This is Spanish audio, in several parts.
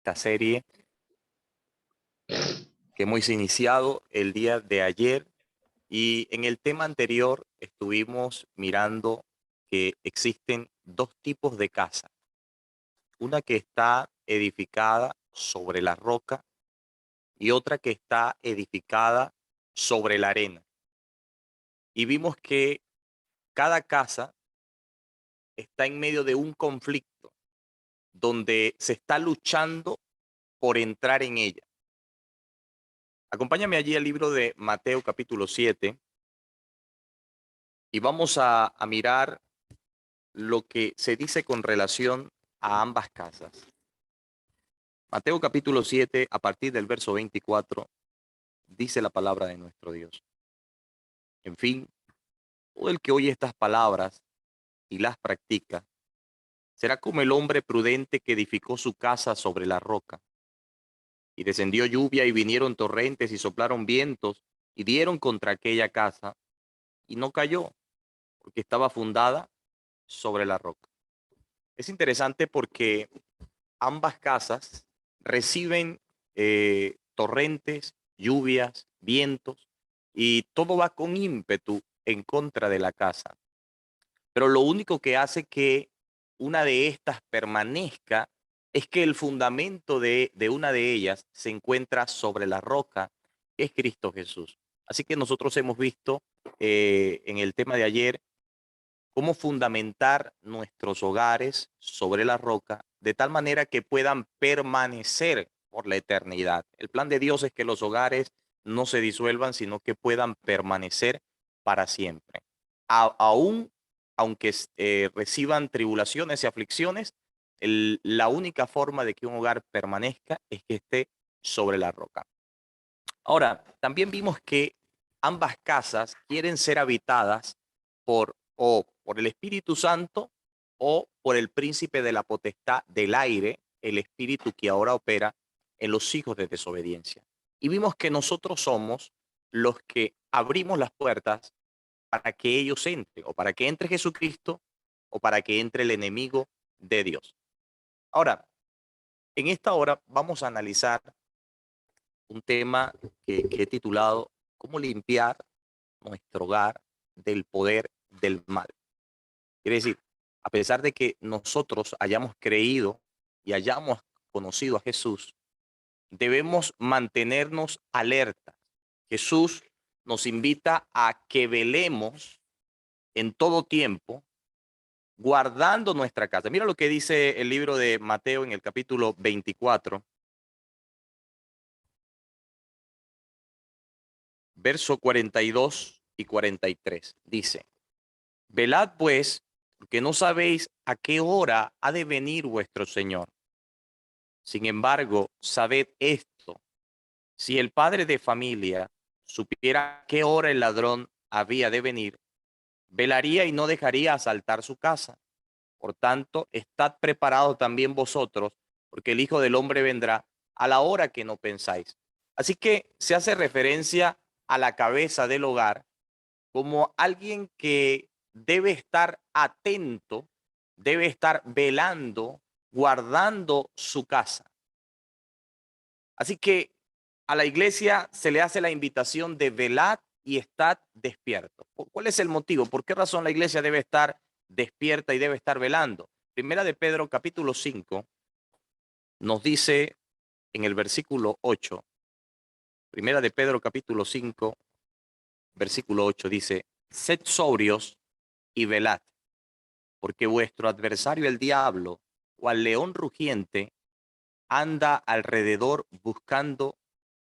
esta serie que hemos iniciado el día de ayer, y en el tema anterior estuvimos mirando que existen dos tipos de casa. Una que está edificada sobre la roca y otra que está edificada sobre la arena. Y vimos que cada casa está en medio de un conflicto donde se está luchando por entrar en ella. Acompáñame allí al libro de Mateo capítulo 7 y vamos a mirar lo que se dice con relación a ambas casas. Mateo capítulo 7, a partir del verso 24, dice la palabra de nuestro Dios. En fin, todo el que oye estas palabras y las practica, será como el hombre prudente que edificó su casa sobre la roca. Y descendió lluvia y vinieron torrentes y soplaron vientos y dieron contra aquella casa y no cayó, porque estaba fundada sobre la roca. Es interesante porque ambas casas reciben torrentes, lluvias, vientos, y todo va con ímpetu en contra de la casa. Pero lo único que hace que una de estas permanezca es que el fundamento de una de ellas se encuentra sobre la roca, que es Cristo Jesús. Así que nosotros hemos visto en el tema de ayer cómo fundamentar nuestros hogares sobre la roca de tal manera que puedan permanecer por la eternidad. El plan de Dios es que los hogares no se disuelvan, sino que puedan permanecer para siempre. Aún, aunque reciban tribulaciones y aflicciones, la única forma de que un hogar permanezca es que esté sobre la roca. Ahora, también vimos que ambas casas quieren ser habitadas por el Espíritu Santo o por el príncipe de la potestad del aire, el espíritu que ahora opera en los hijos de desobediencia. Y vimos que nosotros somos los que abrimos las puertas para que ellos entren, o para que entre Jesucristo, o para que entre el enemigo de Dios. Ahora, en esta hora vamos a analizar un tema que he titulado ¿Cómo limpiar nuestro hogar del poder del mal? Quiere decir, a pesar de que nosotros hayamos creído y hayamos conocido a Jesús, debemos mantenernos alertas. Jesús nos invita a que velemos en todo tiempo, guardando nuestra casa. Mira lo que dice el libro de Mateo en el capítulo 24, verso 42 y 43. Dice: velad pues, porque no sabéis a qué hora ha de venir vuestro Señor. Sin embargo, sabed esto: si el padre de familia supiera a qué hora el ladrón había de venir, velaría y no dejaría asaltar su casa. Por tanto, estad preparados también vosotros, porque el Hijo del Hombre vendrá a la hora que no pensáis. Así que se hace referencia a la cabeza del hogar como alguien que debe estar atento, debe estar velando, guardando su casa. Así que a la iglesia se le hace la invitación de velad y estad despierto. ¿Cuál es el motivo? ¿Por qué razón la iglesia debe estar despierta y debe estar velando? Primera de Pedro capítulo 5 nos dice en el versículo 8, Primera de Pedro capítulo 5, versículo 8 dice: sed sobrios y velad, porque vuestro adversario el diablo, cual león rugiente, anda alrededor buscando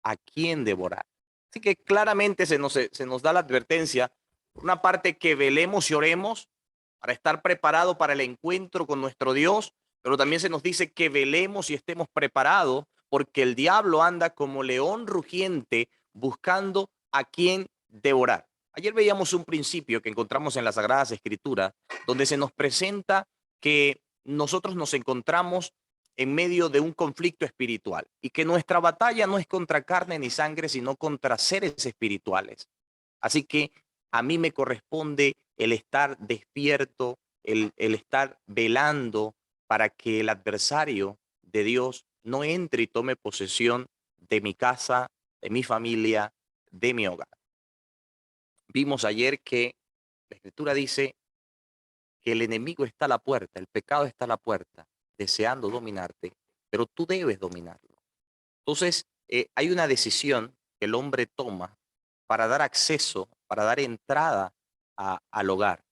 a quien devorar. Así que claramente se nos da la advertencia, por una parte, que velemos y oremos para estar preparados para el encuentro con nuestro Dios, pero también se nos dice que velemos y estemos preparados porque el diablo anda como león rugiente buscando a quien devorar. Ayer veíamos un principio que encontramos en las Sagradas Escrituras, donde se nos presenta que nosotros nos encontramos en medio de un conflicto espiritual y que nuestra batalla no es contra carne ni sangre, sino contra seres espirituales. Así que a mí me corresponde el estar despierto, el estar velando para que el adversario de Dios no entre y tome posesión de mi casa, de mi familia, de mi hogar. Vimos ayer que la Escritura dice que el enemigo está a la puerta, el pecado está a la puerta, deseando dominarte, pero tú debes dominarlo. Entonces, hay una decisión que el hombre toma para dar acceso, para dar entrada al hogar.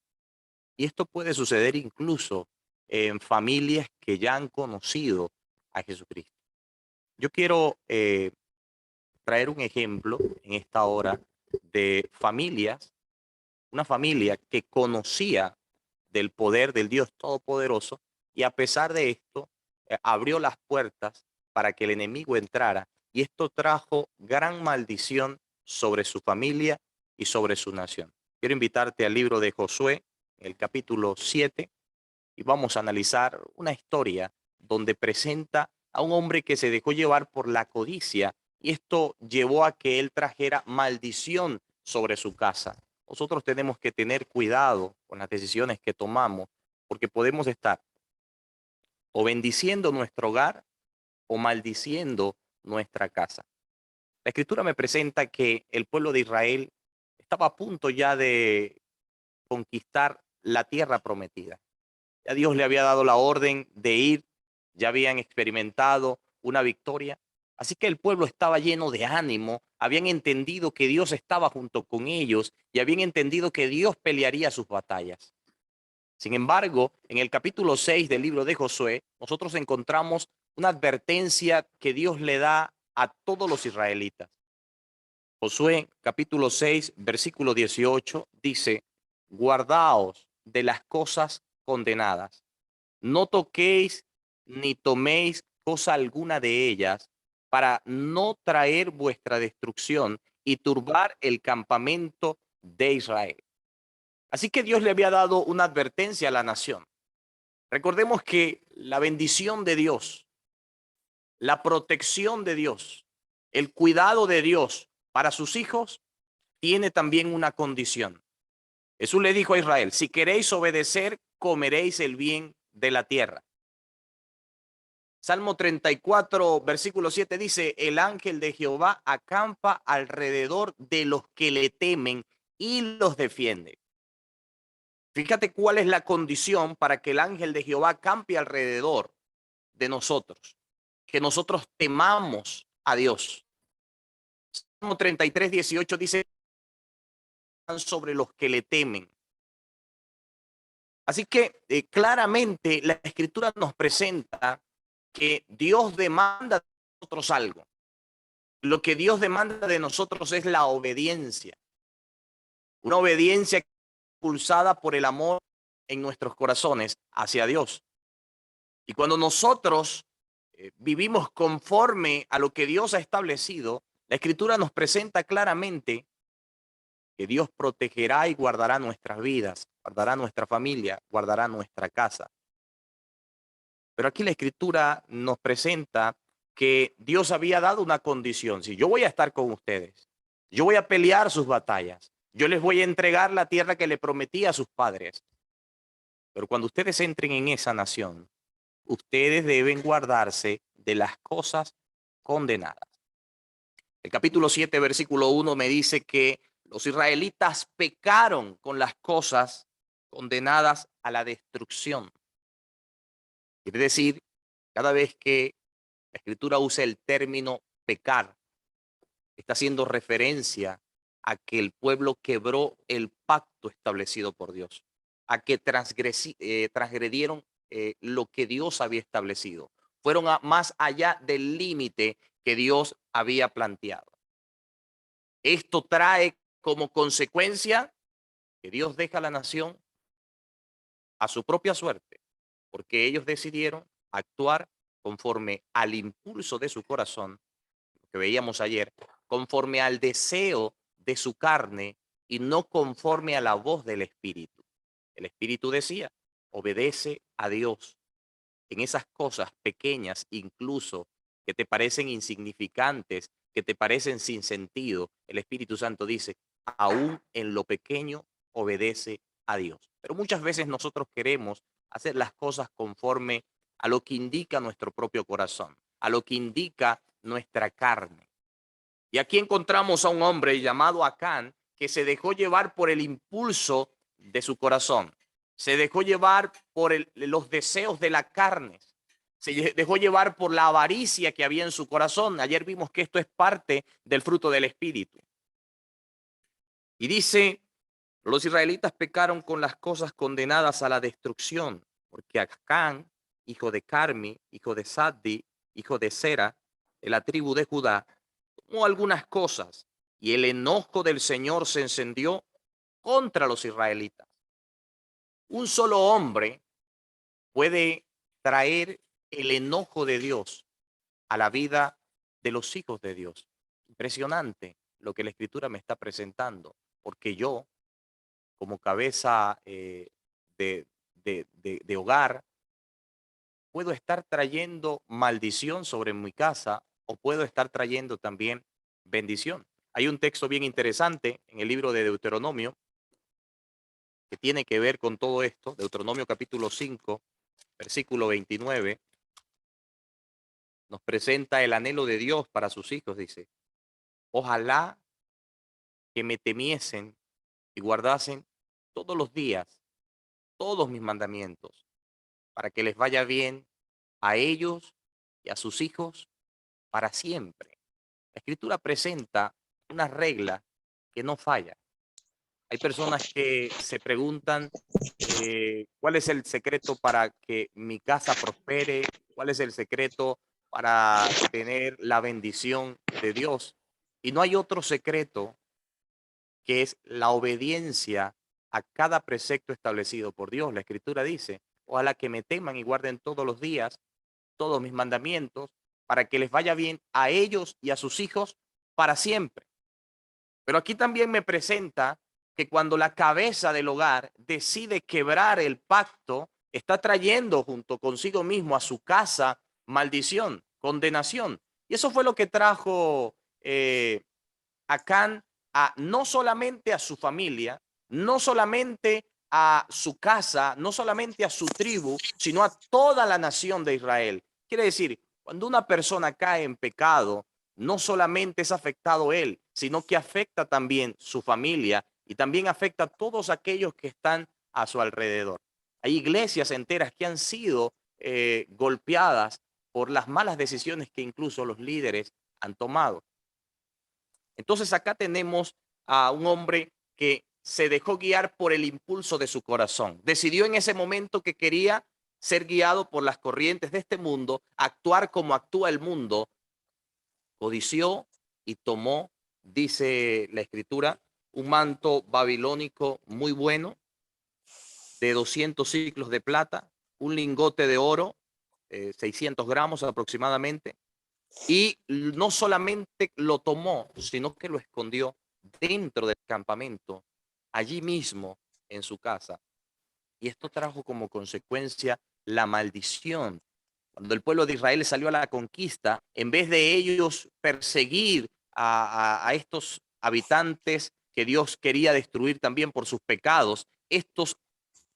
Y esto puede suceder incluso en familias que ya han conocido a Jesucristo. Yo quiero traer un ejemplo en esta hora de familias, una familia que conocía del poder del Dios Todopoderoso y a pesar de esto abrió las puertas para que el enemigo entrara y esto trajo gran maldición sobre su familia y sobre su nación. Quiero invitarte al libro de Josué, el capítulo 7, y vamos a analizar una historia donde presenta a un hombre que se dejó llevar por la codicia y esto llevó a que él trajera maldición sobre su casa. Nosotros tenemos que tener cuidado con las decisiones que tomamos porque podemos estar o bendiciendo nuestro hogar o maldiciendo nuestra casa. La escritura me presenta que el pueblo de Israel estaba a punto ya de conquistar la tierra prometida. Ya Dios le había dado la orden de ir, ya habían experimentado una victoria. Así que el pueblo estaba lleno de ánimo, habían entendido que Dios estaba junto con ellos y habían entendido que Dios pelearía sus batallas. Sin embargo, en el capítulo 6 del libro de Josué, nosotros encontramos una advertencia que Dios le da a todos los israelitas. Josué capítulo 6, versículo 18 dice, guardaos de las cosas condenadas. No toquéis ni toméis cosa alguna de ellas para no traer vuestra destrucción y turbar el campamento de Israel. Así que Dios le había dado una advertencia a la nación. Recordemos que la bendición de Dios, la protección de Dios, el cuidado de Dios para sus hijos tiene también una condición. Jesús le dijo a Israel, si queréis obedecer, comeréis el bien de la tierra. Salmo 34, versículo 7 dice, el ángel de Jehová acampa alrededor de los que le temen y los defiende. Fíjate cuál es la condición para que el ángel de Jehová acampe alrededor de nosotros, que nosotros temamos a Dios. Salmo 33, 18 dice, sobre los que le temen. Así que claramente la escritura nos presenta que Dios demanda de nosotros algo. Lo que Dios demanda de nosotros es la obediencia. Una obediencia impulsada por el amor en nuestros corazones hacia Dios. Y cuando nosotros vivimos conforme a lo que Dios ha establecido, la escritura nos presenta claramente que Dios protegerá y guardará nuestras vidas, guardará nuestra familia, guardará nuestra casa. Pero aquí la escritura nos presenta que Dios había dado una condición. Si yo voy a estar con ustedes, yo voy a pelear sus batallas, yo les voy a entregar la tierra que le prometí a sus padres. Pero cuando ustedes entren en esa nación, ustedes deben guardarse de las cosas condenadas. El capítulo 7, versículo 1 me dice que los israelitas pecaron con las cosas condenadas a la destrucción. Quiere decir, cada vez que la escritura usa el término pecar, está haciendo referencia a que el pueblo quebró el pacto establecido por Dios, a que transgredieron lo que Dios había establecido. Fueron más allá del límite que Dios había planteado. Esto trae como consecuencia que Dios deja a la nación a su propia suerte, porque ellos decidieron actuar conforme al impulso de su corazón, que veíamos ayer, conforme al deseo de su carne y no conforme a la voz del Espíritu. El Espíritu decía, obedece a Dios en esas cosas pequeñas, incluso que te parecen insignificantes, que te parecen sin sentido. El Espíritu Santo dice, aún en lo pequeño obedece a Dios. Pero muchas veces nosotros queremos hacer las cosas conforme a lo que indica nuestro propio corazón. a lo que indica nuestra carne. Y aquí encontramos a un hombre llamado Acán que se dejó llevar por el impulso de su corazón. Se dejó llevar por los deseos de la carne. Se dejó llevar por la avaricia que había en su corazón. Ayer vimos que esto es parte del fruto del Espíritu. Y dice, los israelitas pecaron con las cosas condenadas a la destrucción, porque Acán, hijo de Carmi, hijo de Saddi, hijo de Sera, de la tribu de Judá, tomó algunas cosas y el enojo del Señor se encendió contra los israelitas. Un solo hombre puede traer el enojo de Dios a la vida de los hijos de Dios. Impresionante lo que la Escritura me está presentando, porque yo, como cabeza de hogar, puedo estar trayendo maldición sobre mi casa o puedo estar trayendo también bendición. Hay un texto bien interesante en el libro de Deuteronomio que tiene que ver con todo esto. Deuteronomio capítulo 5, versículo 29, nos presenta el anhelo de Dios para sus hijos. Dice, ojalá que me temiesen y guardasen todos los días todos mis mandamientos, para que les vaya bien a ellos y a sus hijos para siempre. La Escritura presenta una regla que no falla. Hay personas que se preguntan cuál es el secreto para que mi casa prospere, cuál es el secreto para tener la bendición de Dios. Y no hay otro secreto que es la obediencia a cada precepto establecido por Dios. La Escritura dice, ojalá que me teman y guarden todos los días todos mis mandamientos, para que les vaya bien a ellos y a sus hijos para siempre. Pero aquí también me presenta que cuando la cabeza del hogar decide quebrar el pacto, está trayendo junto consigo mismo a su casa maldición, condenación. Y eso fue lo que trajo Acán no solamente a su familia, no solamente a su casa, no solamente a su tribu, sino a toda la nación de Israel. Quiere decir, cuando una persona cae en pecado, no solamente es afectado él, sino que afecta también su familia y también afecta a todos aquellos que están a su alrededor. Hay iglesias enteras que han sido golpeadas por las malas decisiones que incluso los líderes han tomado. Entonces acá tenemos a un hombre que se dejó guiar por el impulso de su corazón. Decidió en ese momento que quería ser guiado por las corrientes de este mundo, actuar como actúa el mundo. Codició y tomó, dice la Escritura, un manto babilónico muy bueno de 200 ciclos de plata, un lingote de oro, 600 gramos aproximadamente, y no solamente lo tomó, sino que lo escondió dentro del campamento, allí mismo en su casa. Y esto trajo como consecuencia la maldición. Cuando el pueblo de Israel salió a la conquista, en vez de ellos perseguir a estos habitantes que Dios quería destruir también por sus pecados, estos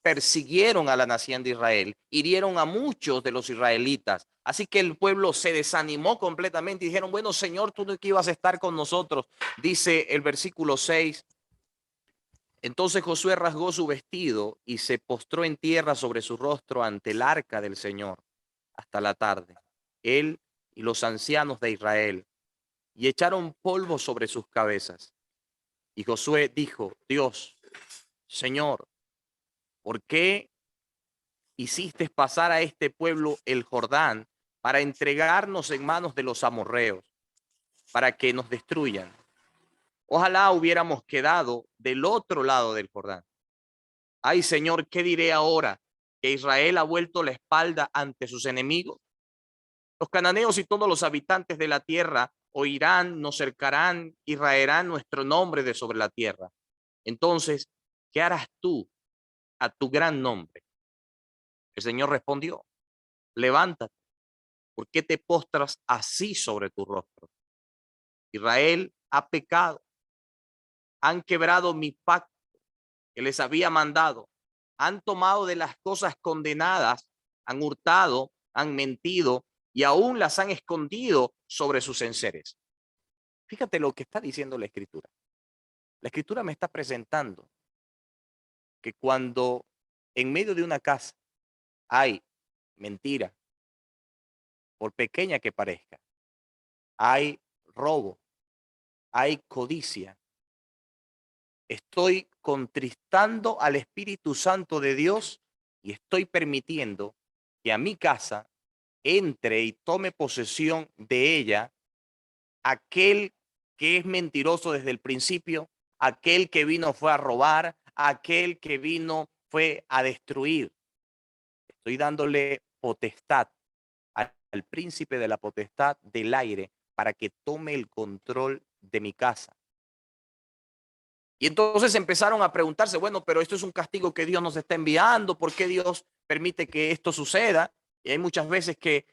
persiguieron a la nación de Israel, hirieron a muchos de los israelitas. Así que el pueblo se desanimó completamente y dijeron, bueno, Señor, tú no que ibas a estar con nosotros. Dice el versículo 6. Entonces Josué rasgó su vestido y se postró en tierra sobre su rostro ante el arca del Señor hasta la tarde, él y los ancianos de Israel, y echaron polvo sobre sus cabezas. Y Josué dijo, Dios, Señor, ¿por qué hiciste pasar a este pueblo el Jordán para entregarnos en manos de los amorreos, para que nos destruyan? Ojalá hubiéramos quedado del otro lado del Jordán. Ay, Señor, ¿qué diré ahora? ¿Que Israel ha vuelto la espalda ante sus enemigos? Los cananeos y todos los habitantes de la tierra oirán, nos cercarán y raerán nuestro nombre de sobre la tierra. Entonces, ¿qué harás tú a tu gran nombre? El Señor respondió, levántate. ¿Por qué te postras así sobre tu rostro? Israel ha pecado, han quebrado mi pacto que les había mandado, han tomado de las cosas condenadas, han hurtado, han mentido, y aún las han escondido sobre sus enseres. Fíjate lo que está diciendo la Escritura. La Escritura me está presentando que cuando en medio de una casa hay mentira, por pequeña que parezca, hay robo, hay codicia, estoy contristando al Espíritu Santo de Dios y estoy permitiendo que a mi casa entre y tome posesión de ella aquel que es mentiroso desde el principio, aquel que vino fue a robar, aquel que vino fue a destruir. Estoy dándole potestad al príncipe de la potestad del aire para que tome el control de mi casa. Y entonces empezaron a preguntarse, bueno, pero esto es un castigo que Dios nos está enviando, ¿por qué Dios permite que esto suceda? Y hay muchas veces que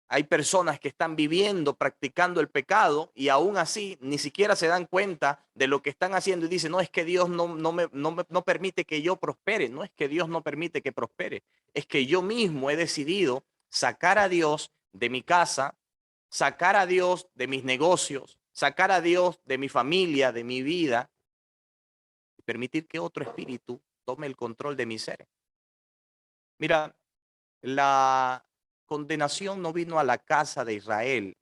hay personas que están viviendo, practicando el pecado y aún así ni siquiera se dan cuenta de lo que están haciendo y dicen, no es que Dios no permite que yo prospere, no es que Dios no permite que prospere, es que yo mismo he decidido sacar a Dios de mi casa, sacar a Dios de mis negocios, sacar a Dios de mi familia, de mi vida, y permitir que otro espíritu tome el control de mi ser. Mira, la condenación no vino a la casa de Israel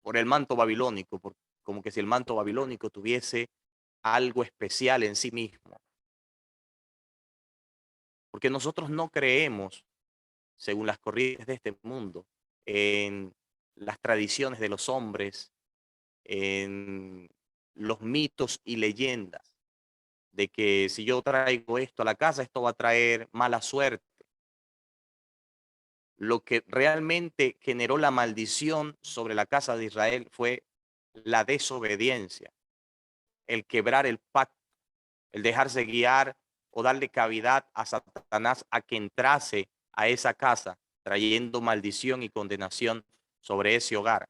por el manto babilónico, como que si el manto babilónico tuviese algo especial en sí mismo, porque nosotros no creemos, según las corrientes de este mundo, en las tradiciones de los hombres, en los mitos y leyendas de que si yo traigo esto a la casa, esto va a traer mala suerte. Lo que realmente generó la maldición sobre la casa de Israel fue la desobediencia, el quebrar el pacto, el dejarse guiar o darle cavidad a Satanás a que entrase a esa casa, trayendo maldición y condenación sobre ese hogar.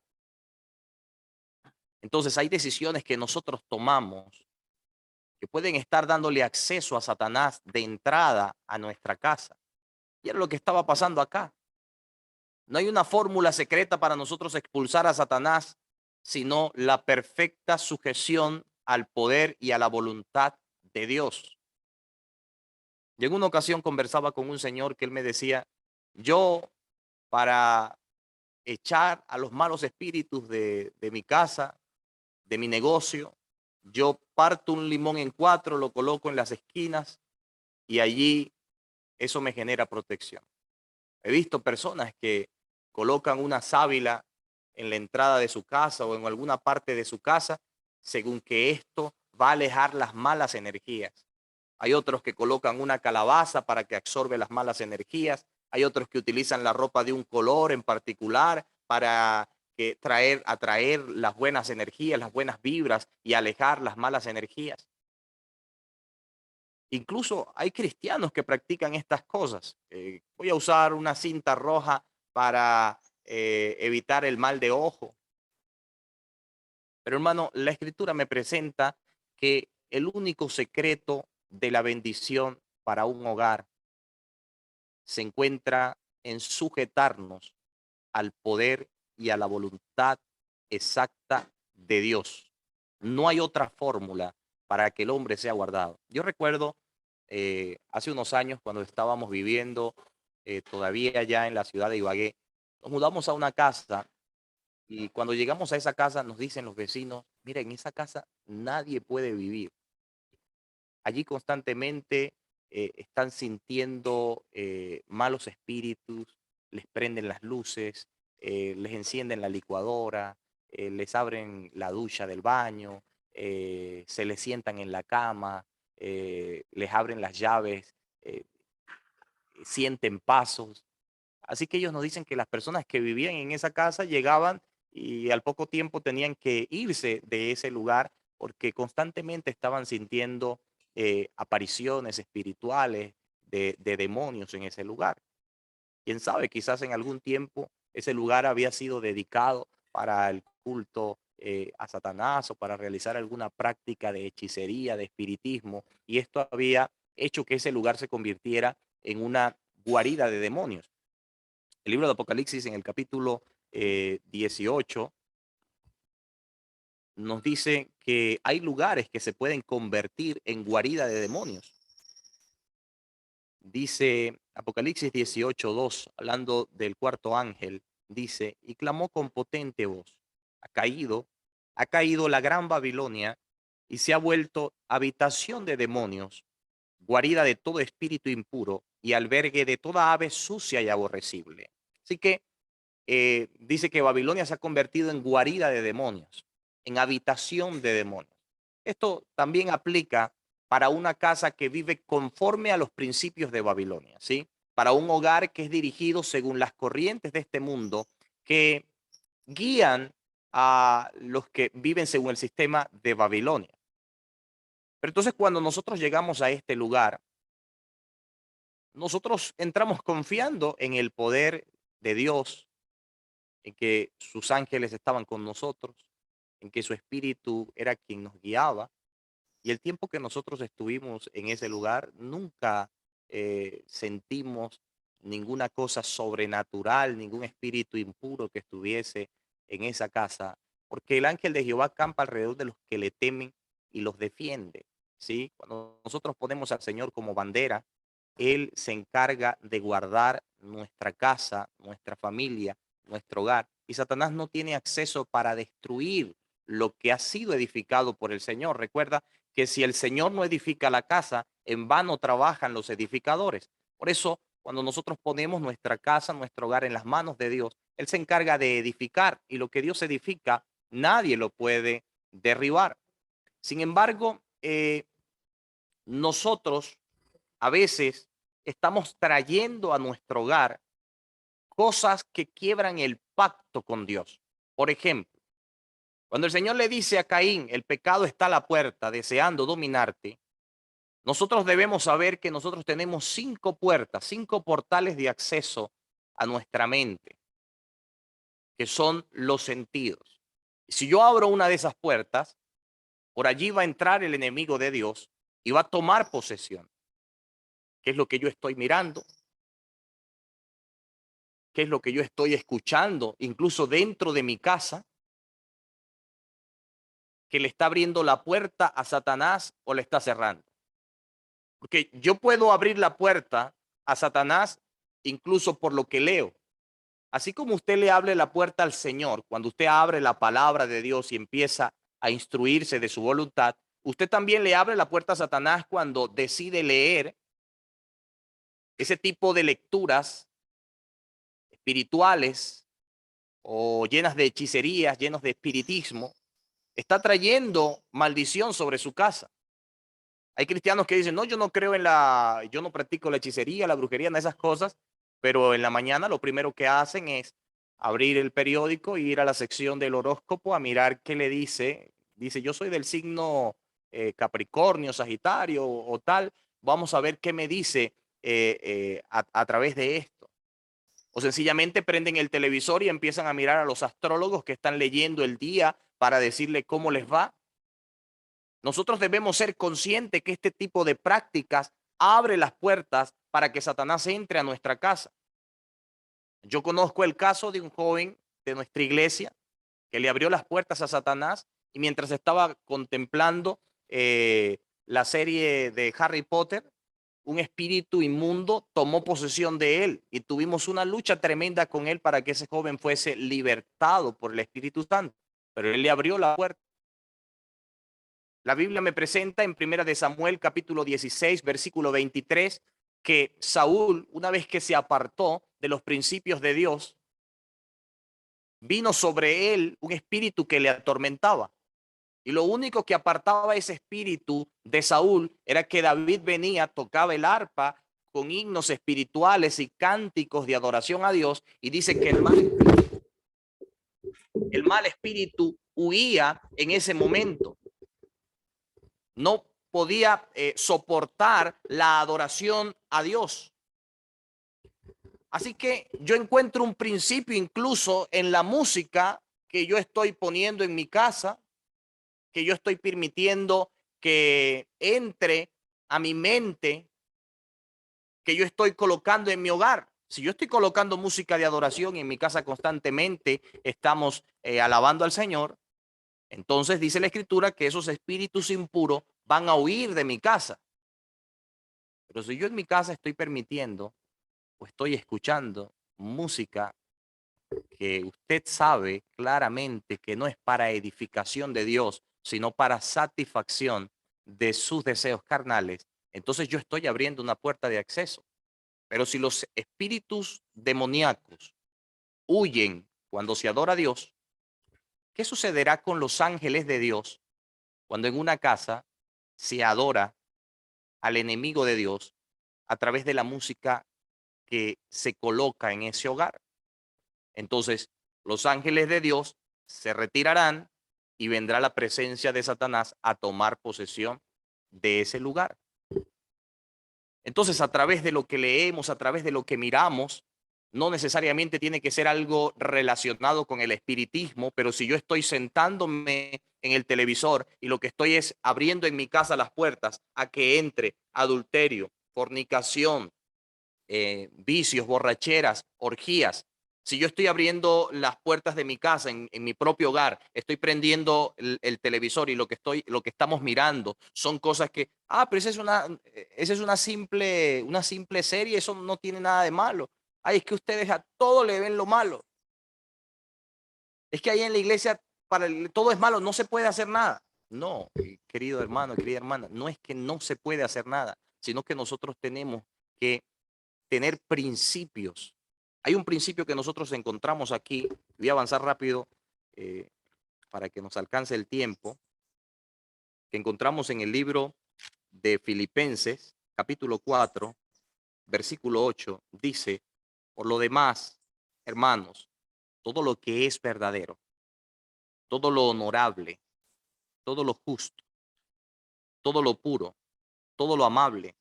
Entonces hay decisiones que nosotros tomamos que pueden estar dándole acceso a Satanás de entrada a nuestra casa. Y era lo que estaba pasando acá. No hay una fórmula secreta para nosotros expulsar a Satanás, sino la perfecta sujeción al poder y a la voluntad de Dios. Y en una ocasión conversaba con un señor que él me decía, yo para echar a los malos espíritus de mi casa, de mi negocio, yo parto un limón en cuatro, lo coloco en las esquinas y allí eso me genera protección. He visto personas que colocan una sábila en la entrada de su casa o en alguna parte de su casa, según que esto va a alejar las malas energías. Hay otros que colocan una calabaza para que absorbe las malas energías. Hay otros que utilizan la ropa de un color en particular para atraer las buenas energías, las buenas vibras y alejar las malas energías. Incluso hay cristianos que practican estas cosas. Voy a usar una cinta roja para evitar el mal de ojo. Pero hermano, la escritura me presenta que el único secreto de la bendición para un hogar se encuentra en sujetarnos al poder y a la voluntad exacta de Dios. No hay otra fórmula para que el hombre sea guardado. Yo recuerdo hace unos años cuando estábamos viviendo todavía ya en la ciudad de Ibagué, nos mudamos a una casa y cuando llegamos a esa casa nos dicen los vecinos, mira, en esa casa nadie puede vivir. Allí constantemente están sintiendo malos espíritus, les prenden las luces, les encienden la licuadora, les abren la ducha del baño, se les sientan en la cama, les abren las llaves, sienten pasos. Así que ellos nos dicen que las personas que vivían en esa casa llegaban y al poco tiempo tenían que irse de ese lugar porque constantemente estaban sintiendo apariciones espirituales de demonios en ese lugar. Quién sabe, quizás en algún tiempo ese lugar había sido dedicado para el culto a Satanás o para realizar alguna práctica de hechicería, de espiritismo, y esto había hecho que ese lugar se convirtiera en una guarida de demonios. El libro de Apocalipsis en el capítulo 18 nos dice que hay lugares que se pueden convertir en guarida de demonios. Dice Apocalipsis 18:2, hablando del cuarto ángel, dice, y clamó con potente voz, ha ha caído la gran Babilonia y se ha vuelto habitación de demonios, guarida de todo espíritu impuro y albergue de toda ave sucia y aborrecible. Así que dice que Babilonia se ha convertido en guarida de demonios, en habitación de demonios. Esto también aplica para una casa que vive conforme a los principios de Babilonia, ¿sí? Para un hogar que es dirigido según las corrientes de este mundo, que guían a los que viven según el sistema de Babilonia. Pero entonces cuando nosotros llegamos a este lugar, nosotros entramos confiando en el poder de Dios, en que sus ángeles estaban con nosotros, en que su espíritu era quien nos guiaba. Y el tiempo que nosotros estuvimos en ese lugar, nunca sentimos ninguna cosa sobrenatural, ningún espíritu impuro que estuviese en esa casa, porque el ángel de Jehová campa alrededor de los que le temen y los defiende. ¿Sí? Cuando nosotros ponemos al Señor como bandera, Él se encarga de guardar nuestra casa, nuestra familia, nuestro hogar. Y Satanás no tiene acceso para destruir lo que ha sido edificado por el Señor. Recuerda que si el Señor no edifica la casa, en vano trabajan los edificadores. Por eso, cuando nosotros ponemos nuestra casa, nuestro hogar en las manos de Dios, Él se encarga de edificar y lo que Dios edifica, nadie lo puede derribar. Sin embargo, nosotros a veces estamos trayendo a nuestro hogar cosas que quiebran el pacto con Dios. Por ejemplo, cuando el Señor le dice a Caín, el pecado está a la puerta, deseando dominarte, nosotros debemos saber que nosotros tenemos 5 puertas, 5 portales de acceso a nuestra mente, que son los sentidos. Si yo abro una de esas puertas, por allí va a entrar el enemigo de Dios y va a tomar posesión. ¿Qué es lo que yo estoy mirando? ¿Qué es lo que yo estoy escuchando? Incluso dentro de mi casa, que le está abriendo la puerta a Satanás o le está cerrando. Porque yo puedo abrir la puerta a Satanás incluso por lo que leo. Así como usted le abre la puerta al Señor, cuando usted abre la palabra de Dios y empieza a instruirse de su voluntad, usted también le abre la puerta a Satanás cuando decide leer ese tipo de lecturas espirituales o llenas de hechicerías, llenos de espiritismo. Está trayendo maldición sobre su casa. Hay cristianos que dicen, no, yo no creo yo no practico la hechicería, la brujería, en esas cosas, pero en la mañana lo primero que hacen es abrir el periódico e ir a la sección del horóscopo a mirar qué le dice. Dice, yo soy del signo Capricornio, Sagitario o tal. Vamos a ver qué me dice a través de esto. O sencillamente prenden el televisor y empiezan a mirar a los astrólogos que están leyendo el día para decirle cómo les va. Nosotros debemos ser conscientes que este tipo de prácticas abre las puertas para que Satanás entre a nuestra casa. Yo conozco el caso de un joven de nuestra iglesia que le abrió las puertas a Satanás y mientras estaba contemplando la serie de Harry Potter, un espíritu inmundo tomó posesión de él y tuvimos una lucha tremenda con él para que ese joven fuese libertado por el Espíritu Santo. Pero él le abrió la puerta. La Biblia me presenta en Primera de Samuel capítulo 16, versículo 23, que Saúl, una vez que se apartó de los principios de Dios, vino sobre él un espíritu que le atormentaba. Y lo único que apartaba ese espíritu de Saúl era que David venía, tocaba el arpa con himnos espirituales y cánticos de adoración a Dios, y dice que el mal espíritu huía en ese momento. No podía soportar la adoración a Dios. Así que yo encuentro un principio incluso en la música que yo estoy poniendo en mi casa, que yo estoy permitiendo que entre a mi mente, que yo estoy colocando en mi hogar. Si yo estoy colocando música de adoración y en mi casa constantemente estamos alabando al Señor, entonces dice la Escritura que esos espíritus impuros van a huir de mi casa. Pero si yo en mi casa estoy permitiendo o estoy escuchando música que usted sabe claramente que no es para edificación de Dios, sino para satisfacción de sus deseos carnales, entonces yo estoy abriendo una puerta de acceso. Pero si los espíritus demoníacos huyen cuando se adora a Dios, ¿qué sucederá con los ángeles de Dios cuando en una casa se adora al enemigo de Dios a través de la música que se coloca en ese hogar? Entonces, los ángeles de Dios se retirarán y vendrá la presencia de Satanás a tomar posesión de ese lugar. Entonces, a través de lo que leemos, a través de lo que miramos, no necesariamente tiene que ser algo relacionado con el espiritismo, pero si yo estoy sentándome en el televisor y lo que estoy es abriendo en mi casa las puertas a que entre adulterio, fornicación, vicios, borracheras, orgías. Si yo estoy abriendo las puertas de mi casa en mi propio hogar, estoy prendiendo el televisor y lo que estamos mirando son cosas que, pero esa es una simple serie, eso no tiene nada de malo. Ay, es que ustedes a todo le ven lo malo. Es que ahí en la iglesia todo es malo, no se puede hacer nada. No, querido hermano, querida hermana, no es que no se puede hacer nada, sino que nosotros tenemos que tener principios. Hay un principio que nosotros encontramos aquí, voy a avanzar rápido eh, para que nos alcance el tiempo, que encontramos en el libro de Filipenses, capítulo 4, versículo 8, dice, por lo demás, hermanos, todo lo que es verdadero, todo lo honorable, todo lo justo, todo lo puro, todo lo amable,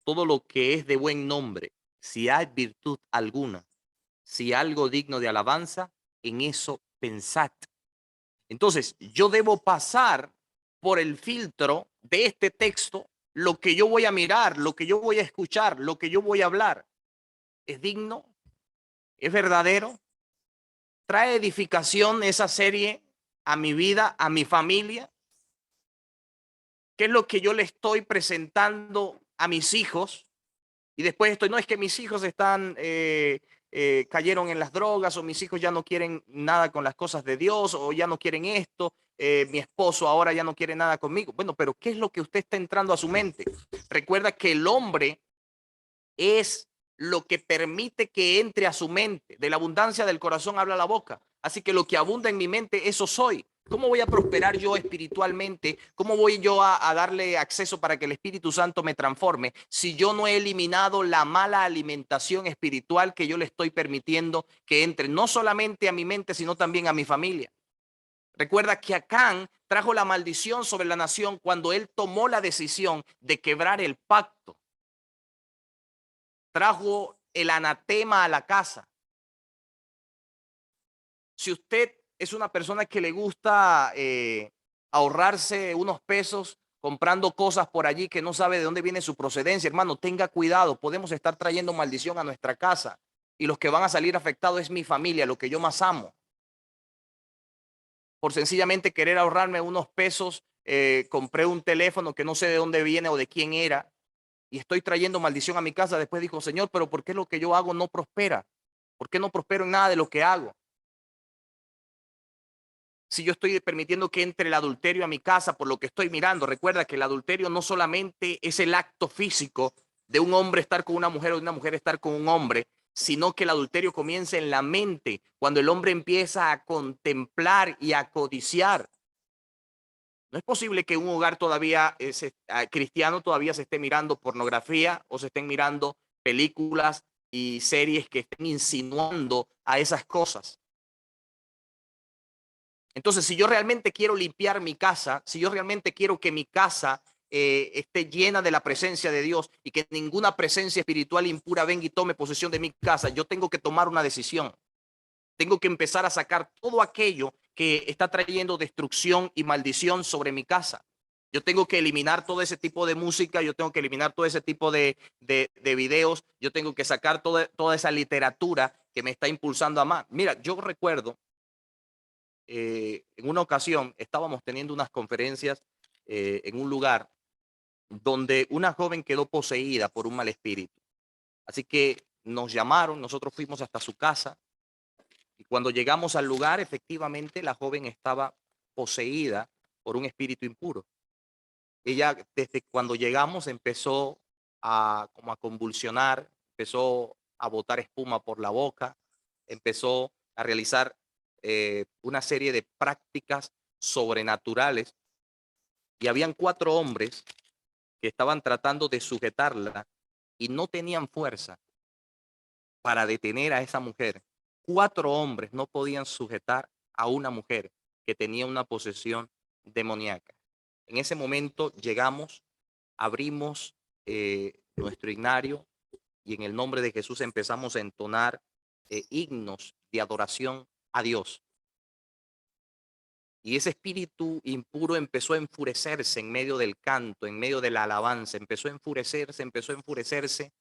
todo lo que es de buen nombre, si hay virtud alguna, si algo digno de alabanza, en eso pensad. Entonces, yo debo pasar por el filtro de este texto lo que yo voy a mirar, lo que yo voy a escuchar, lo que yo voy a hablar. ¿Es digno? ¿Es verdadero? ¿Trae edificación esa serie a mi vida, a mi familia? ¿Qué es lo que yo le estoy presentando a mis hijos? Y después estoy, no es que mis hijos están, cayeron en las drogas o mis hijos ya no quieren nada con las cosas de Dios o ya no quieren esto, mi esposo ahora ya no quiere nada conmigo. Bueno, pero ¿qué es lo que usted está entrando a su mente? Recuerda que el hombre es lo que permite que entre a su mente. De la abundancia del corazón habla la boca. Así que lo que abunda en mi mente, eso soy. ¿Cómo voy a prosperar yo espiritualmente? ¿Cómo voy yo a darle acceso para que el Espíritu Santo me transforme si yo no he eliminado la mala alimentación espiritual que yo le estoy permitiendo que entre no solamente a mi mente, sino también a mi familia? Recuerda que Acán trajo la maldición sobre la nación cuando él tomó la decisión de quebrar el pacto. Trajo el anatema a la casa. Si usted es una persona que le gusta ahorrarse unos pesos comprando cosas por allí que no sabe de dónde viene su procedencia, hermano, tenga cuidado. Podemos estar trayendo maldición a nuestra casa y los que van a salir afectados es mi familia, lo que yo más amo. Por sencillamente querer ahorrarme unos pesos, compré un teléfono que no sé de dónde viene o de quién era y estoy trayendo maldición a mi casa. Después dijo, Señor, pero ¿por qué lo que yo hago no prospera? ¿Por qué no prospero en nada de lo que hago? Si yo estoy permitiendo que entre el adulterio a mi casa por lo que estoy mirando, recuerda que el adulterio no solamente es el acto físico de un hombre estar con una mujer o de una mujer estar con un hombre, sino que el adulterio comienza en la mente, cuando el hombre empieza a contemplar y a codiciar. No es posible que un hogar todavía cristiano todavía se esté mirando pornografía o se estén mirando películas y series que estén insinuando a esas cosas. Entonces, si yo realmente quiero limpiar mi casa, si yo realmente quiero que mi casa esté llena de la presencia de Dios y que ninguna presencia espiritual impura venga y tome posesión de mi casa, yo tengo que tomar una decisión. Tengo que empezar a sacar todo aquello que está trayendo destrucción y maldición sobre mi casa. Yo tengo que eliminar todo ese tipo de música, yo tengo que eliminar todo ese tipo de videos, yo tengo que sacar toda esa literatura que me está impulsando a más. Mira, yo recuerdo en una ocasión estábamos teniendo unas conferencias en un lugar donde una joven quedó poseída por un mal espíritu. Así que nos llamaron, nosotros fuimos hasta su casa y cuando llegamos al lugar, efectivamente la joven estaba poseída por un espíritu impuro. Ella desde cuando llegamos empezó como a convulsionar, empezó a botar espuma por la boca, empezó a realizar una serie de prácticas sobrenaturales y habían 4 hombres que estaban tratando de sujetarla y no tenían fuerza para detener a esa mujer. 4 hombres no podían sujetar a una mujer que tenía una posesión demoníaca. En ese momento llegamos, abrimos nuestro ignario y en el nombre de Jesús empezamos a entonar himnos de adoración a Dios. Y ese espíritu impuro empezó a enfurecerse en medio del canto, en medio de la alabanza, empezó a enfurecerse.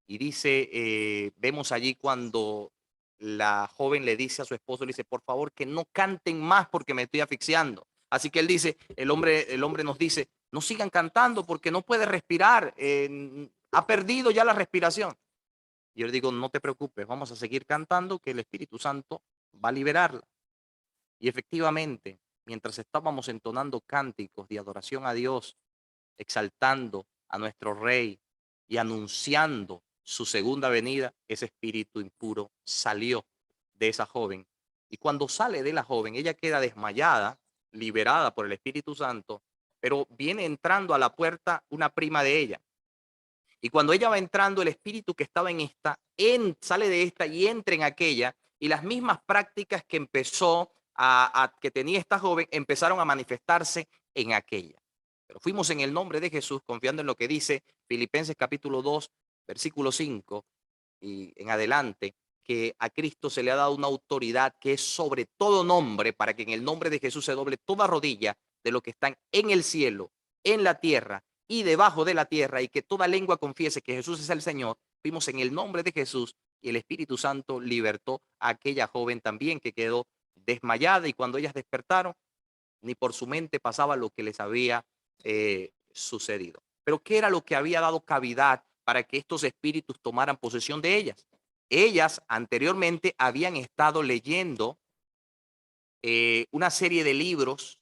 Y dice, vemos allí cuando la joven le dice a su esposo, le dice, por favor, que no canten más porque me estoy asfixiando. Así que él dice, el hombre nos dice, no sigan cantando porque no puede respirar, ha perdido ya la respiración. Y yo le digo, no te preocupes, vamos a seguir cantando que el Espíritu Santo va a liberarla. Y efectivamente, mientras estábamos entonando cánticos de adoración a Dios, exaltando a nuestro Rey y anunciando su segunda venida, ese espíritu impuro salió de esa joven. Y cuando sale de la joven, ella queda desmayada, liberada por el Espíritu Santo, pero viene entrando a la puerta una prima de ella. Y cuando ella va entrando, el espíritu que estaba en esta sale de esta y entra en aquella, y las mismas prácticas que que tenía esta joven empezaron a manifestarse en aquella. Pero fuimos en el nombre de Jesús, confiando en lo que dice Filipenses capítulo 2, versículo 5 y en adelante, que a Cristo se le ha dado una autoridad que es sobre todo nombre, para que en el nombre de Jesús se doble toda rodilla de lo que están en el cielo, en la tierra y debajo de la tierra, y que toda lengua confiese que Jesús es el Señor. Fuimos en el nombre de Jesús y el Espíritu Santo libertó a aquella joven también que quedó desmayada, y cuando ellas despertaron, ni por su mente pasaba lo que les había sucedido. Pero ¿qué era lo que había dado cavidad para que estos espíritus tomaran posesión de ellas? Ellas anteriormente habían estado leyendo una serie de libros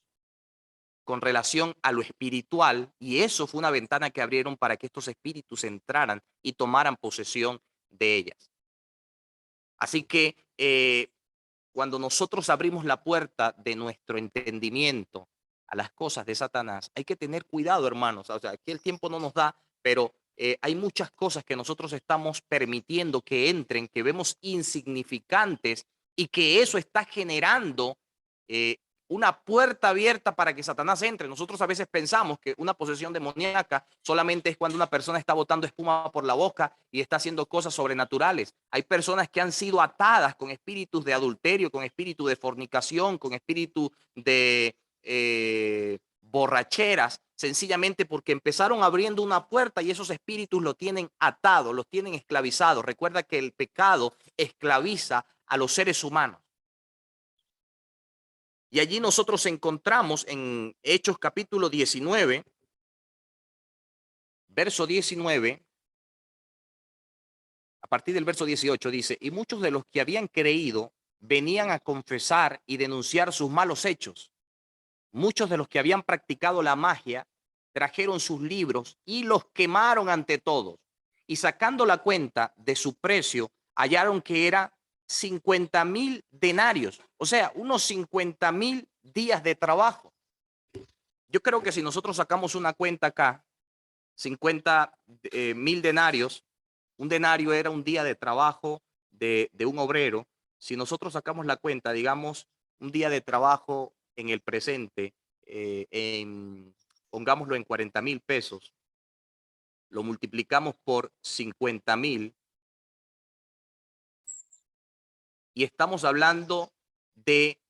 con relación a lo espiritual, y eso fue una ventana que abrieron para que estos espíritus entraran y tomaran posesión de ellas. Así que cuando nosotros abrimos la puerta de nuestro entendimiento a las cosas de Satanás, hay que tener cuidado, hermanos. O sea, aquí el tiempo no nos da, pero hay muchas cosas que nosotros estamos permitiendo que entren, que vemos insignificantes, y que eso está generando eh, una puerta abierta para que Satanás entre. Nosotros a veces pensamos que una posesión demoníaca solamente es cuando una persona está botando espuma por la boca y está haciendo cosas sobrenaturales. Hay personas que han sido atadas con espíritus de adulterio, con espíritu de fornicación, con espíritu de borracheras, sencillamente porque empezaron abriendo una puerta y esos espíritus lo tienen atado, los tienen esclavizados. Recuerda que el pecado esclaviza a los seres humanos. Y allí nosotros encontramos en Hechos capítulo 19, verso 19, a partir del verso 18 dice, y muchos de los que habían creído venían a confesar y denunciar sus malos hechos. Muchos de los que habían practicado la magia trajeron sus libros y los quemaron ante todos. Y sacando la cuenta de su precio, hallaron que era 50,000 denarios, o sea, unos 50,000 días de trabajo. Yo creo que si nosotros sacamos una cuenta acá, 50,000 denarios, un denario era un día de trabajo de un obrero. Si nosotros sacamos la cuenta, digamos, un día de trabajo en el presente, pongámoslo en 40,000 pesos, lo multiplicamos por 50,000 y estamos hablando de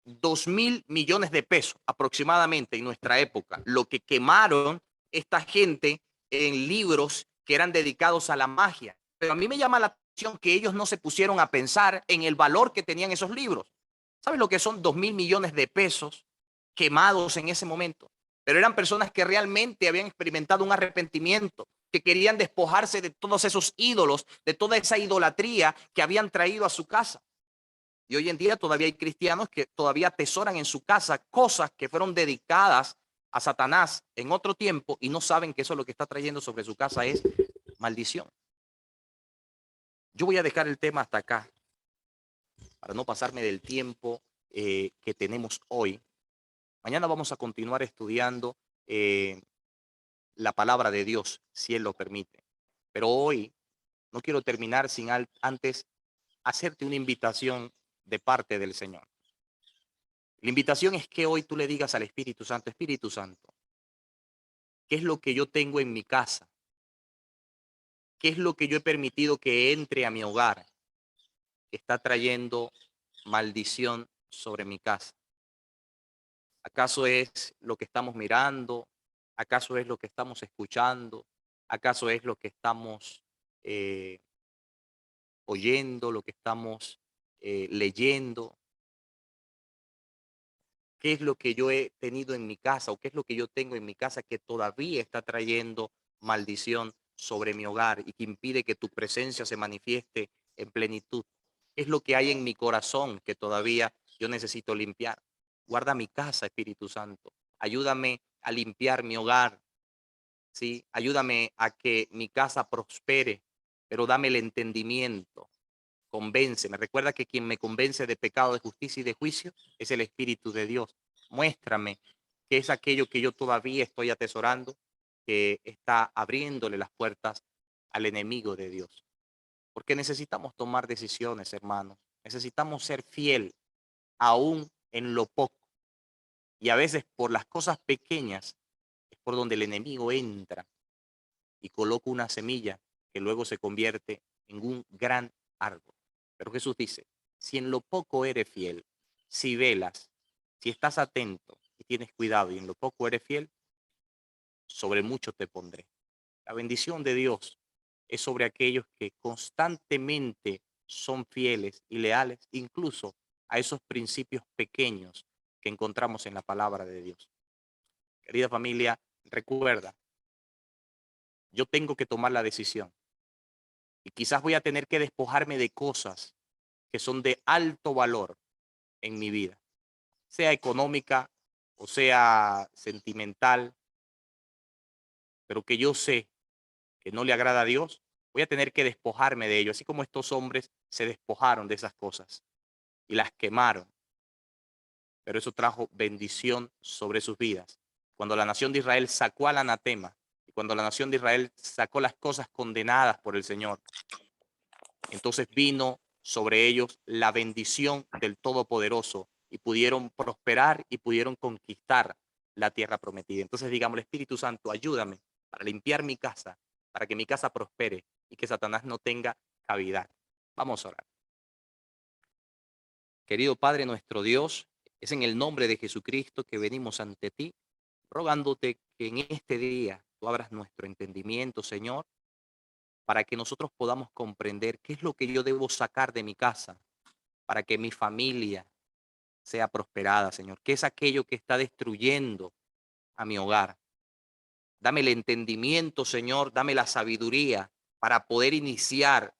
2.000 millones de pesos aproximadamente en nuestra época, lo que quemaron esta gente en libros que eran dedicados a la magia. Pero a mí me llama la atención que ellos no se pusieron a pensar en el valor que tenían esos libros. ¿Sabes lo que son 2.000 millones de pesos quemados en ese momento? Pero eran personas que realmente habían experimentado un arrepentimiento, que querían despojarse de todos esos ídolos, de toda esa idolatría que habían traído a su casa. Y hoy en día todavía hay cristianos que todavía atesoran en su casa cosas que fueron dedicadas a Satanás en otro tiempo y no saben que eso lo que está trayendo sobre su casa es maldición. Yo voy a dejar el tema hasta acá para no pasarme del tiempo que tenemos hoy. Mañana vamos a continuar estudiando la palabra de Dios, si Él lo permite. Pero hoy no quiero terminar sin antes hacerte una invitación de parte del Señor. La invitación es que hoy tú le digas al Espíritu Santo, Espíritu Santo, ¿qué es lo que yo tengo en mi casa? ¿Qué es lo que yo he permitido que entre a mi hogar? Que está trayendo maldición sobre mi casa. ¿Acaso es lo que estamos mirando? ¿Acaso es lo que estamos escuchando? ¿Acaso es lo que estamos eh, oyendo, lo que estamos leyendo? ¿Qué es lo que yo he tenido en mi casa o qué es lo que yo tengo en mi casa que todavía está trayendo maldición sobre mi hogar y que impide que tu presencia se manifieste en plenitud? ¿Qué es lo que hay en mi corazón que todavía yo necesito limpiar? Guarda mi casa, Espíritu Santo. Ayúdame a limpiar mi hogar, ¿sí? Ayúdame a que mi casa prospere, pero dame el entendimiento. Convénceme. Recuerda que quien me convence de pecado, de justicia y de juicio es el Espíritu de Dios. Muéstrame qué es aquello que yo todavía estoy atesorando, que está abriéndole las puertas al enemigo de Dios. Porque necesitamos tomar decisiones, hermanos. Necesitamos ser fiel aún en lo poco. Y a veces por las cosas pequeñas es por donde el enemigo entra y coloca una semilla que luego se convierte en un gran árbol. Pero Jesús dice, si en lo poco eres fiel, si velas, si estás atento y tienes cuidado y en lo poco eres fiel, sobre mucho te pondré. La bendición de Dios es sobre aquellos que constantemente son fieles y leales, incluso a esos principios pequeños que encontramos en la palabra de Dios. Querida familia, recuerda, yo tengo que tomar la decisión y quizás voy a tener que despojarme de cosas que son de alto valor en mi vida, sea económica o sea sentimental, pero que yo sé que no le agrada a Dios, voy a tener que despojarme de ello, así como estos hombres se despojaron de esas cosas y las quemaron, pero eso trajo bendición sobre sus vidas. Cuando la nación de Israel sacó al anatema y cuando la nación de Israel sacó las cosas condenadas por el Señor, entonces vino sobre ellos la bendición del Todopoderoso y pudieron prosperar y pudieron conquistar la tierra prometida. Entonces digamos, Espíritu Santo, ayúdame para limpiar mi casa, para que mi casa prospere y que Satanás no tenga cavidad. Vamos a orar. Querido Padre nuestro Dios, es en el nombre de Jesucristo que venimos ante ti, rogándote que en este día tú abras nuestro entendimiento, Señor, para que nosotros podamos comprender qué es lo que yo debo sacar de mi casa, para que mi familia sea prosperada, Señor. ¿Qué es aquello que está destruyendo a mi hogar? Dame el entendimiento, Señor, dame la sabiduría para poder iniciar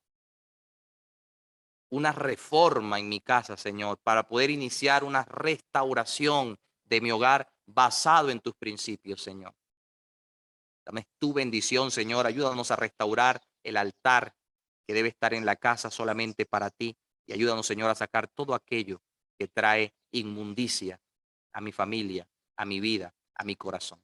una reforma en mi casa, Señor, para poder iniciar una restauración de mi hogar basado en tus principios, Señor. Dame tu bendición, Señor. Ayúdanos a restaurar el altar que debe estar en la casa solamente para ti. Y ayúdanos, Señor, a sacar todo aquello que trae inmundicia a mi familia, a mi vida, a mi corazón.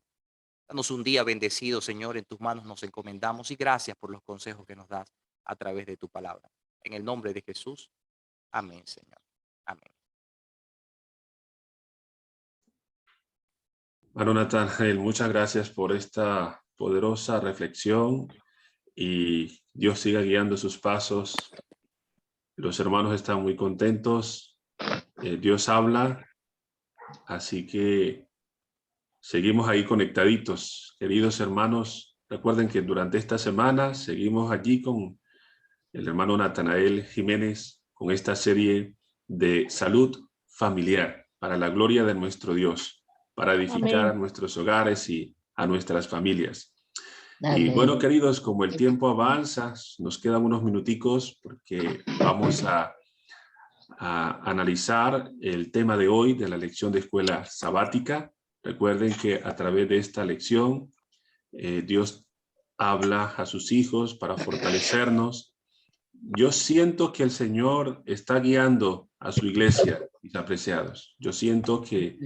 Danos un día bendecido, Señor. En tus manos nos encomendamos y gracias por los consejos que nos das a través de tu palabra. En el nombre de Jesús. Amén, Señor. Amén. Bueno, Natanael, muchas gracias por esta poderosa reflexión y Dios siga guiando sus pasos. Los hermanos están muy contentos. Dios habla Así que seguimos ahí conectaditos. Queridos hermanos, recuerden que durante esta semana seguimos allí con el hermano Natanael Jiménez con esta serie de salud familiar para la gloria de nuestro Dios, para edificar a Amén. nuestros hogares y a nuestras familias. Y Amén. bueno, queridos, como el tiempo avanza, nos quedan unos minuticos porque vamos a analizar el tema de hoy de la lección de escuela sabática. Recuerden que a través de esta lección, Dios habla a sus hijos para fortalecernos. Yo siento que el Señor está guiando a su iglesia, mis apreciados. Yo siento que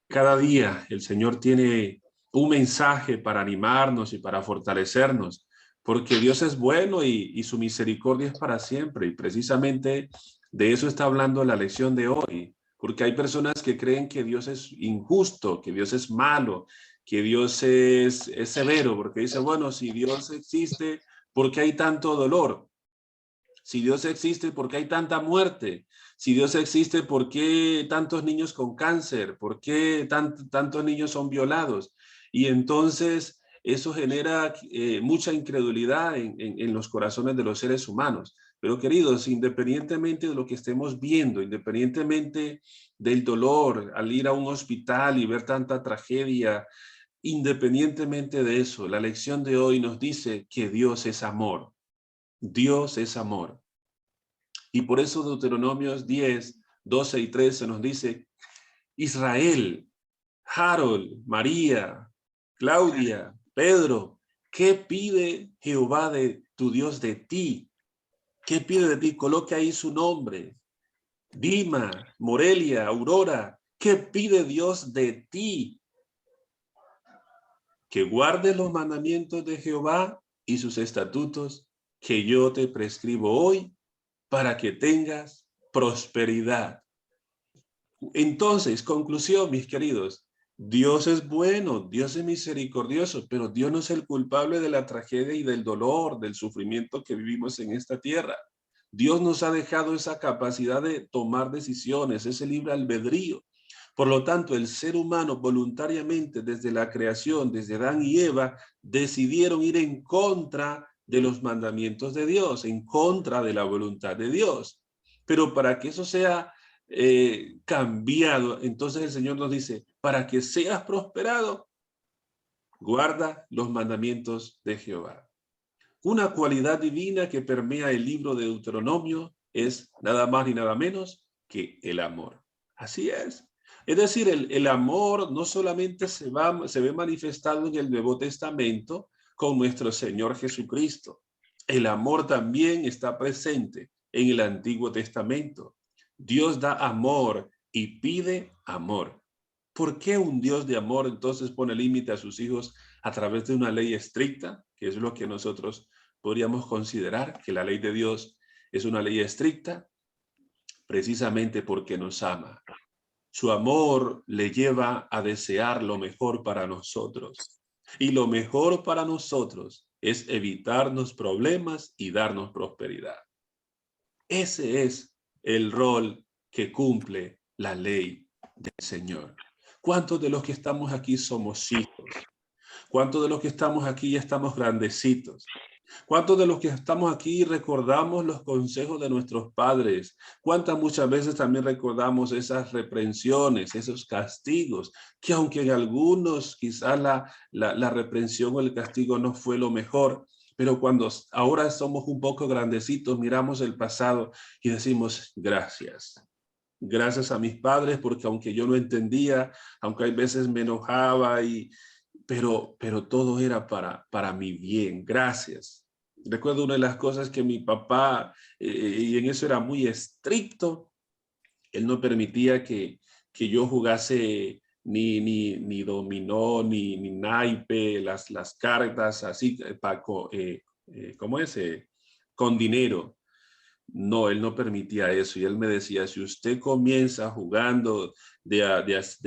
cada día el Señor tiene un mensaje para animarnos y para fortalecernos, porque Dios es bueno y su misericordia es para siempre. Y precisamente de eso está hablando la lección de hoy, porque hay personas que creen que Dios es injusto, que Dios es malo, que Dios es severo, porque dice, bueno, si Dios existe, ¿por qué hay tanto dolor? Si Dios existe, ¿por qué hay tanta muerte? Si Dios existe, ¿por qué tantos niños con cáncer? ¿Por qué tantos niños son violados? Y entonces eso genera mucha incredulidad en los corazones de los seres humanos. Pero queridos, independientemente de lo que estemos viendo, independientemente del dolor al ir a un hospital y ver tanta tragedia, independientemente de eso, la lección de hoy nos dice que Dios es amor. Dios es amor. Y por eso Deuteronomios 10, 12 y 13 nos dice, Israel, Harold, María, Claudia, Pedro, ¿qué pide Jehová de tu Dios de ti? ¿Qué pide de ti? Coloque ahí su nombre. Dima, Morelia, Aurora, ¿qué pide Dios de ti? Que guardes los mandamientos de Jehová y sus estatutos que yo te prescribo hoy para que tengas prosperidad. Entonces, conclusión, mis queridos, Dios es bueno, Dios es misericordioso, pero Dios no es el culpable de la tragedia y del dolor, del sufrimiento que vivimos en esta tierra. Dios nos ha dejado esa capacidad de tomar decisiones, ese libre albedrío. Por lo tanto, el ser humano voluntariamente desde la creación, desde Adán y Eva, decidieron ir en contra de los mandamientos de Dios, en contra de la voluntad de Dios. Pero para que eso sea cambiado, entonces el Señor nos dice, para que seas prosperado, guarda los mandamientos de Jehová. Una cualidad divina que permea el libro de Deuteronomio es nada más ni nada menos que el amor. Así es. Es decir, el amor no solamente se ve manifestado en el Nuevo Testamento con nuestro Señor Jesucristo. El amor también está presente en el Antiguo Testamento. Dios da amor y pide amor. ¿Por qué un Dios de amor entonces pone límite a sus hijos a través de una ley estricta? Que es lo que nosotros podríamos considerar, que la ley de Dios es una ley estricta, precisamente porque nos ama. Su amor le lleva a desear lo mejor para nosotros. Y lo mejor para nosotros es evitarnos problemas y darnos prosperidad. Ese es el rol que cumple la ley del Señor. ¿Cuántos de los que estamos aquí somos hijos? ¿Cuántos de los que estamos aquí ya estamos grandecitos? ¿Cuántos de los que estamos aquí recordamos los consejos de nuestros padres? ¿Cuántas muchas veces también recordamos esas reprensiones, esos castigos? Que aunque en algunos quizás la reprensión o el castigo no fue lo mejor, pero cuando ahora somos un poco grandecitos, miramos el pasado y decimos gracias. Gracias a mis padres, porque aunque yo no entendía, aunque hay veces me enojaba, pero todo era para mi bien. Gracias. Recuerdo una de las cosas que mi papá, y en eso era muy estricto, él no permitía que yo jugase ni dominó, ni naipe, las cartas así, ¿cómo es? Con dinero. No, él no permitía eso. Y él me decía, si usted comienza jugando de a 10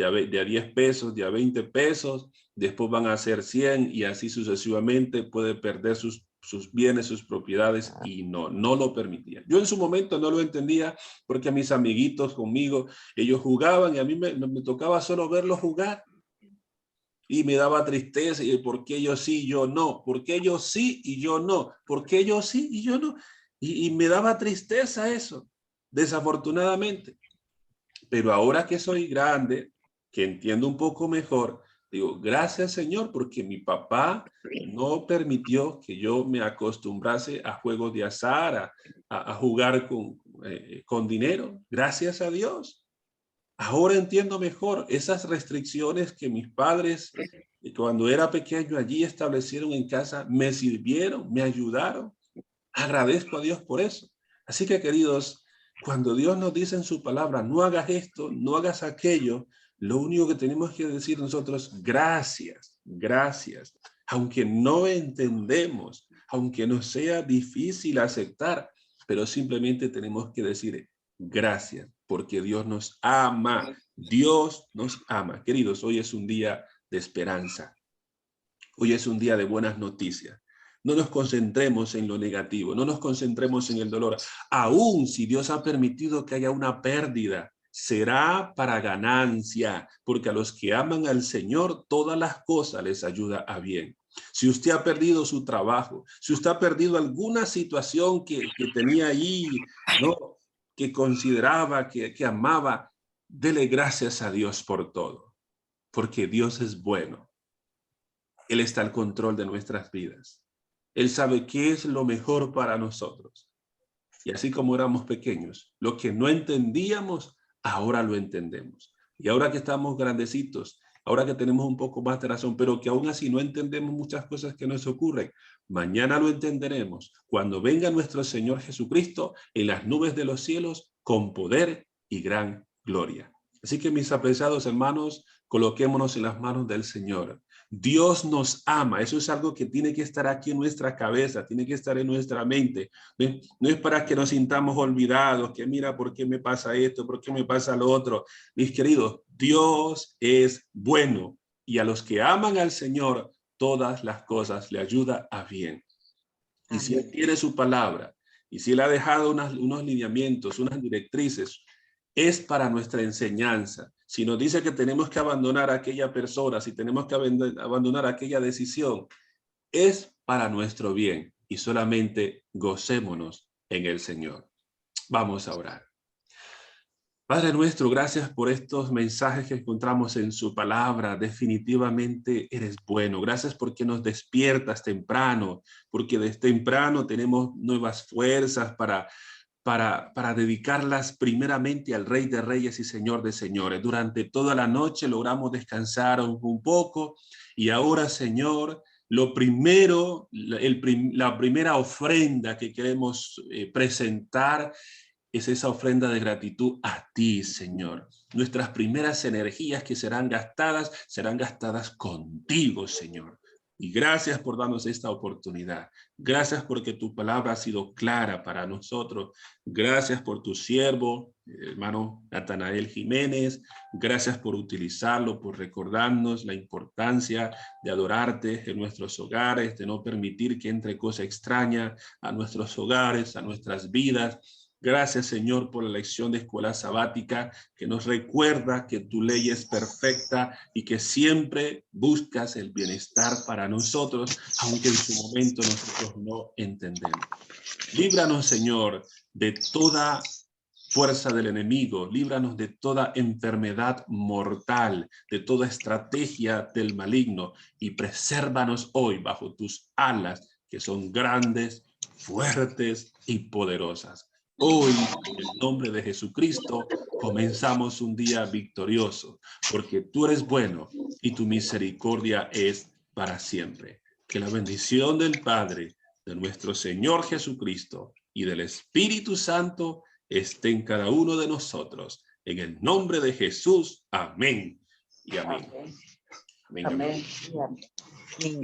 pesos, de a 20 pesos, después van a ser 100 y así sucesivamente puede perder sus sus bienes, sus propiedades, y no lo permitía. Yo en su momento no lo entendía porque mis amiguitos conmigo, ellos jugaban y a mí me tocaba solo verlos jugar. Y me daba tristeza, y ¿por qué yo sí y yo no? ¿Por qué yo sí y yo no? ¿Por qué yo sí y yo no? Y me daba tristeza eso, desafortunadamente. Pero ahora que soy grande, que entiendo un poco mejor, digo, gracias Señor, porque mi papá no permitió que yo me acostumbrase a juegos de azar, a jugar con dinero. Gracias a Dios. Ahora entiendo mejor esas restricciones que mis padres, cuando era pequeño, allí establecieron en casa, me sirvieron, me ayudaron. Agradezco a Dios por eso. Así que, queridos, cuando Dios nos dice en su palabra, no hagas esto, no hagas aquello, lo único que tenemos que decir nosotros, gracias, gracias. Aunque no entendemos, aunque nos sea difícil aceptar, pero simplemente tenemos que decir gracias, porque Dios nos ama. Dios nos ama. Queridos, hoy es un día de esperanza. Hoy es un día de buenas noticias. No nos concentremos en lo negativo, no nos concentremos en el dolor. Aún si Dios ha permitido que haya una pérdida, será para ganancia, porque a los que aman al Señor, todas las cosas les ayuda a bien. Si usted ha perdido su trabajo, si usted ha perdido alguna situación que tenía ahí, ¿no?, que consideraba, que amaba, dele gracias a Dios por todo, porque Dios es bueno. Él está al control de nuestras vidas. Él sabe qué es lo mejor para nosotros. Y así como éramos pequeños, lo que no entendíamos, ahora lo entendemos. Y ahora que estamos grandecitos, ahora que tenemos un poco más de razón, pero que aún así no entendemos muchas cosas que nos ocurren, mañana lo entenderemos cuando venga nuestro Señor Jesucristo en las nubes de los cielos con poder y gran gloria. Así que, mis apreciados hermanos, coloquémonos en las manos del Señor. Dios nos ama. Eso es algo que tiene que estar aquí en nuestra cabeza, tiene que estar en nuestra mente. No es para que nos sintamos olvidados, que mira, ¿por qué me pasa esto? ¿Por qué me pasa lo otro? Mis queridos, Dios es bueno, y a los que aman al Señor, todas las cosas le ayudan a bien. Y si Él tiene su palabra, y si Él ha dejado unos lineamientos, unas directrices, es para nuestra enseñanza. Si nos dice que tenemos que abandonar a aquella persona, si tenemos que abandonar aquella decisión, es para nuestro bien, y solamente gocémonos en el Señor. Vamos a orar. Padre nuestro, gracias por estos mensajes que encontramos en su palabra. Definitivamente eres bueno. Gracias porque nos despiertas temprano, porque desde temprano tenemos nuevas fuerzas para dedicarlas primeramente al Rey de Reyes y Señor de Señores. Durante toda la noche logramos descansar un poco, y ahora, Señor, lo primero, la primera ofrenda que queremos presentar es esa ofrenda de gratitud a ti, Señor. Nuestras primeras energías que serán gastadas contigo, Señor. Y gracias por darnos esta oportunidad. Gracias porque tu palabra ha sido clara para nosotros. Gracias por tu siervo, hermano Natanael Jiménez. Gracias por utilizarlo, por recordarnos la importancia de adorarte en nuestros hogares, de no permitir que entre cosa extraña a nuestros hogares, a nuestras vidas. Gracias, Señor, por la lección de escuela sabática que nos recuerda que tu ley es perfecta y que siempre buscas el bienestar para nosotros, aunque en su momento nosotros no entendemos. Líbranos, Señor, de toda fuerza del enemigo. Líbranos de toda enfermedad mortal, de toda estrategia del maligno, y presérvanos hoy bajo tus alas, que son grandes, fuertes y poderosas. Hoy, en el nombre de Jesucristo, comenzamos un día victorioso, porque tú eres bueno y tu misericordia es para siempre. Que la bendición del Padre, de nuestro Señor Jesucristo y del Espíritu Santo esté en cada uno de nosotros. En el nombre de Jesús. Amén y amén. Amén. Amén. Amén.